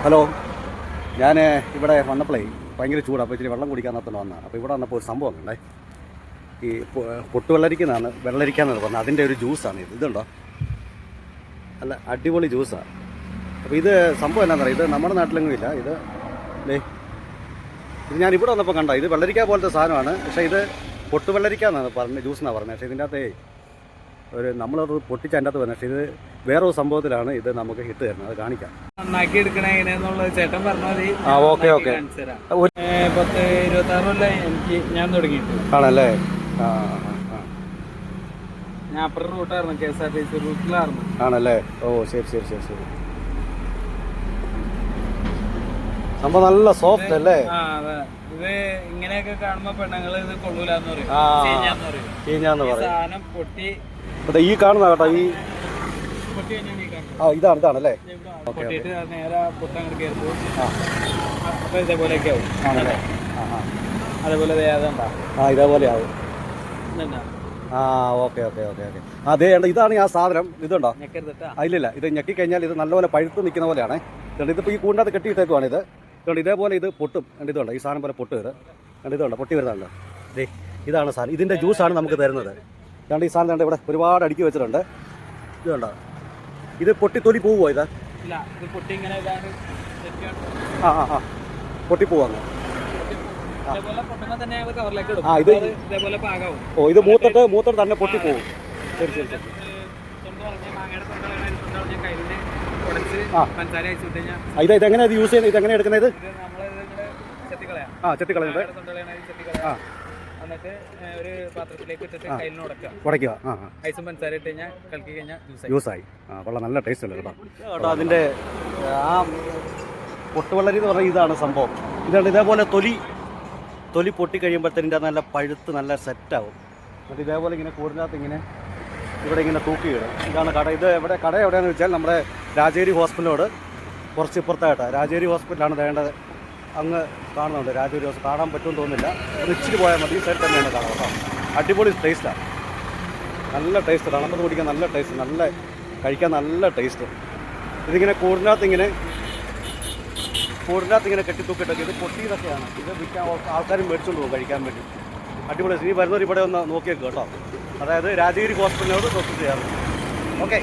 Hello, ഞാൻ ഇവിടെ വന്നപ്പോഴേ ഭയങ്കര ചൂടാണ്. അപ്പോൾ ഇച്ചിരി വെള്ളം കുടിക്കാനകത്തോണ്ട് വന്നതാണ്. അപ്പോൾ ഇവിടെ വന്നപ്പോൾ ഒരു സംഭവം ഉണ്ടേ. ഈ പൊട്ടുവെള്ളരിക്കുന്നതാണ്, വെള്ളരിക്കാന്നാണ് പറഞ്ഞത്. അതിൻ്റെ ഒരു ജ്യൂസാണ് ഇത്. ഇതുണ്ടോ, നല്ല അടിപൊളി ജ്യൂസാണ്. അപ്പോൾ ഇത് സംഭവം എന്താണെന്ന് അറിയാം, ഇത് നമ്മുടെ നാട്ടിലെങ്ങും ഇല്ല. ഇത് ഞാൻ ഇവിടെ വന്നപ്പോൾ കണ്ട, ഇത് വെള്ളരിക്ക പോലത്തെ സാധനമാണ്. പക്ഷേ ഇത് പൊട്ടുവെള്ളരിക്കാന്നാണ് പറഞ്ഞത്, ജ്യൂസെന്നാണ് പറഞ്ഞത്. പക്ഷേ ഇതിൻ്റെ അകത്ത് നമ്മളത് പൊട്ടിച്ച് അതിൻ്റെ അകത്ത് പറഞ്ഞത്. പക്ഷേ ഇത് വേറൊരു സംഭവത്തിലാണ് ഇത് നമുക്ക് ഹിറ്റ് തരുന്നത്. അത് കാണിക്കാം. നന്നാക്കി എടുക്കണേ എങ്ങനെയാന്നുള്ളത് ചേട്ടൻ പറഞ്ഞാൽ മതി. Okay okay. 10-26 കൊല്ലം എനിക്ക് ഞാൻ തുടങ്ങിയിട്ട് ആണല്ലേ. ഞാൻ അപ്പുറം റൂട്ടായിരുന്നു, KSRTC റൂട്ടിലായിരുന്നു. ആണല്ലേ. ഓ ശരി ശരി ശരി ശരി. സംഭവം നല്ല സോഫ്റ്റ് അല്ലേ? അതെ. ഇത് ഇങ്ങനെയൊക്കെ കാണുമ്പോ പെണ്ണുങ്ങള് ഇത് കൊള്ളൂലെന്ന് പറയും, സാധനം പൊട്ടി. ഈ കാണുന്ന കേട്ടോ, ഈ പൊട്ടി ഇതാണല്ലേ. പൊട്ടിയിട്ട് നേരെ പൊട്ടങ്ങോട്ട് കയറുമ്പോൾ അപ്പൊ ഇതേപോലെയൊക്കെ ആവും. ആണല്ലേ. അതേപോലെ ഇതേപോലെ ആവും. Okay okay okay okay. അതെ, ഇതാണ് ആ സാധനം. ഇതുണ്ടോ? ഇല്ലില്ല, ഇത് ഞെക്കിക്കഴിഞ്ഞാൽ ഇത് നല്ലപോലെ പഴുത്ത് നിൽക്കുന്ന പോലെയാണ്. ഇതിപ്പോൾ ഈ കൂടിനകത്ത് കെട്ടിയിട്ടേക്കുവാണ് ഇത്. ഇതുകൊണ്ട് ഇതേപോലെ ഇത് പൊട്ടും. ഇതുണ്ട്, ഈ സാധനം പോലെ പൊട്ട് വരും. ഇതുണ്ട്, പൊട്ടി വരുന്നുണ്ട്. ഇതാണ് സാധനം. ഇതിൻ്റെ ജ്യൂസാണ് നമുക്ക് തരുന്നത്. ഇതാണ്ട് ഈ സാധനം ഇവിടെ ഒരുപാട് അടുക്കി വെച്ചിട്ടുണ്ട്. ഇതുണ്ടോ, ഇത് പൊട്ടി തൊലി പോവുമോ? ഇത് പൊട്ടി പോവാങ്ങ്. ഇത് മൂത്തിട്ട് തന്നെ പൊട്ടി പോകും. ശരി ശരി ശരി. ഇതെങ്ങനെ ഇത് യൂസ് ചെയ്യുന്നത്? ഇതെങ്ങനെ എടുക്കുന്നത്? ചെത്തിക്കളയുന്നത്. എന്നിട്ട് ഒരു പാത്രത്തിലേക്ക് ഇട്ടിട്ട് കയ്യിൽ ഉടയ്ക്കുക. ഐസും പഞ്ചസാര ഇട്ട് കഴിഞ്ഞാൽ കലക്കി കഴിഞ്ഞാൽ ജ്യൂസായി. കൊള്ളാം, നല്ല ടേസ്റ്റ് അല്ലേ കേട്ടോ. അതിൻ്റെ ആ പൊട്ടുവെള്ളരി എന്ന് പറഞ്ഞാൽ ഇതാണ് സംഭവം. ഇതാണ് ഇതേപോലെ തൊലി പൊട്ടി കഴിയുമ്പോഴത്തേൻ്റെ നല്ല പഴുത്ത് നല്ല സെറ്റാവും. എന്നിട്ട് ഇതേപോലെ ഇങ്ങനെ കൂടിനകത്ത് ഇങ്ങനെ ഇവിടെ ഇങ്ങനെ തൂക്കിയിടും. ഇതാണ് കട. ഇത് കട എവിടെയാണെന്ന് വെച്ചാൽ നമ്മുടെ രാജേരി ഹോസ്പിറ്റലോട് കുറച്ച് ഇപ്പുറത്തായിട്ടാണ്. രാജേരി ഹോസ്പിറ്റലാണ് വേണ്ടത്. അങ്ങ് കാണുന്നുണ്ട് രാജേരി ഹോസ്പിറ്റൽ. കാണാൻ പറ്റുമെന്ന് തോന്നുന്നില്ല. അത് ഇച്ചിരി പോയാൽ മതി. സൈഡ് തന്നെയാണ് കാണാം കേട്ടോ. അടിപൊളി ടേസ്റ്റാണ്, നല്ല ടേസ്റ്റ്. തണുപ്പത്ത് കുടിക്കാൻ നല്ല ടേസ്റ്റ്, നല്ല കഴിക്കാൻ നല്ല ടേസ്റ്റ്. ഇതിങ്ങനെ കൂടിനകത്ത് ഇങ്ങനെ കെട്ടിത്തൂക്കിയിട്ടൊക്കെ. ഇത് പൊട്ടിയതൊക്കെയാണ്. ഇത് വിൽക്കാൻ ആൾക്കാരും മേടിച്ചുകൊണ്ട് പോകും കഴിക്കാൻ വേണ്ടി. അടിപൊളി. ഇനി വരുന്നവർ ഇവിടെ ഒന്ന് നോക്കിയേക്കും കേട്ടോ. അതായത് രാജഗിരി ഹോസ്പിറ്റലിനോട് തൊട്ട് ചേർന്ന്. ഓക്കെ.